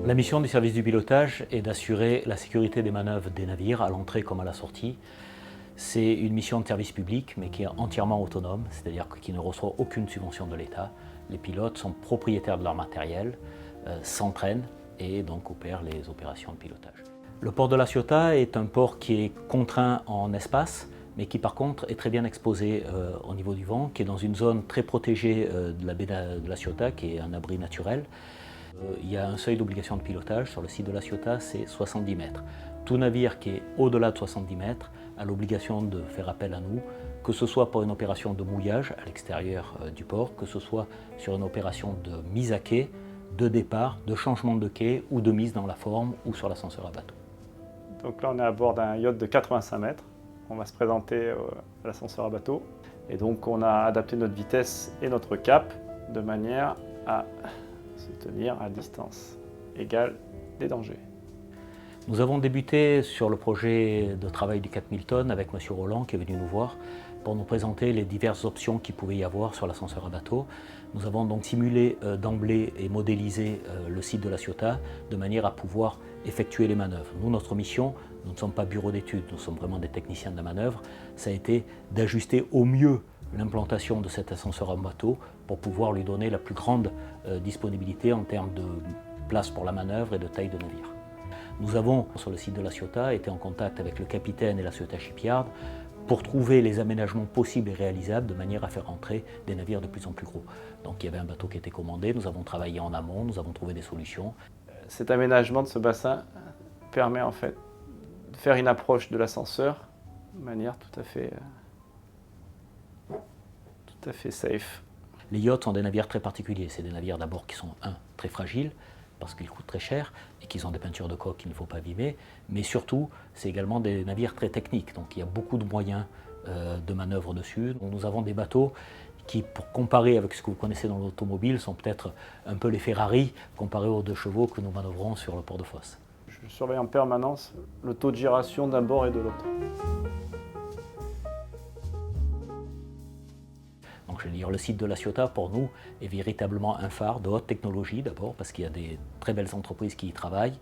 La mission du service du pilotage est d'assurer la sécurité des manœuvres des navires à l'entrée comme à la sortie. C'est une mission de service public mais qui est entièrement autonome, c'est-à-dire qui ne reçoit aucune subvention de l'État. Les pilotes sont propriétaires de leur matériel, s'entraînent et donc opèrent les opérations de pilotage. Le port de La Ciotat est un port qui est contraint en espace, mais qui par contre est très bien exposé au niveau du vent, qui est dans une zone très protégée de la baie de La Ciotat, qui est un abri naturel. Il y a un seuil d'obligation de pilotage sur le site de La Ciotat, c'est 70 mètres. Tout navire qui est au-delà de 70 mètres a l'obligation de faire appel à nous, que ce soit pour une opération de mouillage à l'extérieur du port, que ce soit sur une opération de mise à quai, de départ, de changement de quai ou de mise dans la forme ou sur l'ascenseur à bateau. Donc là on est à bord d'un yacht de 85 mètres. On va se présenter à l'ascenseur à bateau. Et donc on a adapté notre vitesse et notre cap de manière à se tenir à distance égale des dangers. Nous avons débuté sur le projet de travail du 4000 tonnes avec M. Roland qui est venu nous voir pour nous présenter les diverses options qu'il pouvait y avoir sur l'ascenseur à bateau. Nous avons donc simulé d'emblée et modélisé le site de La Ciotat de manière à pouvoir effectuer les manœuvres. Nous, notre mission, nous ne sommes pas bureau d'études, nous sommes vraiment des techniciens de la manœuvre, ça a été d'ajuster au mieux l'implantation de cet ascenseur à bateau pour pouvoir lui donner la plus grande disponibilité en termes de place pour la manœuvre et de taille de navire. Nous avons, sur le site de La Ciotat, été en contact avec le capitaine et La Ciotat Shipyard pour trouver les aménagements possibles et réalisables de manière à faire entrer des navires de plus en plus gros. Donc il y avait un bateau qui était commandé, nous avons travaillé en amont, nous avons trouvé des solutions. Cet aménagement de ce bassin permet en fait de faire une approche de l'ascenseur de manière tout à fait safe. Les yachts sont des navires très particuliers. C'est des navires d'abord qui sont, très fragiles, parce qu'ils coûtent très cher et qu'ils ont des peintures de coque qu'il ne faut pas abîmer, mais surtout, c'est également des navires très techniques, donc il y a beaucoup de moyens de manœuvre dessus. Donc, nous avons des bateaux qui, pour comparer avec ce que vous connaissez dans l'automobile, sont peut-être un peu les Ferrari comparés aux 2 chevaux que nous manœuvrons sur le port de Fos. Je surveille en permanence le taux de giration d'un bord et de l'autre. Donc, je veux dire, le site de La Ciotat, pour nous, est véritablement un phare de haute technologie, d'abord, parce qu'il y a des très belles entreprises qui y travaillent.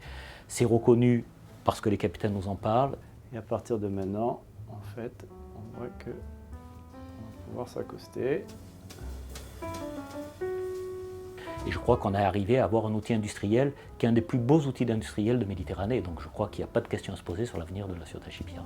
C'est reconnu parce que les capitaines nous en parlent. Et à partir de maintenant, en fait, on voit qu'on va pouvoir s'accoster. Et je crois qu'on est arrivé à avoir un outil industriel qui est un des plus beaux outils industriels de Méditerranée. Donc je crois qu'il n'y a pas de question à se poser sur l'avenir de La Ciotat Shipyard.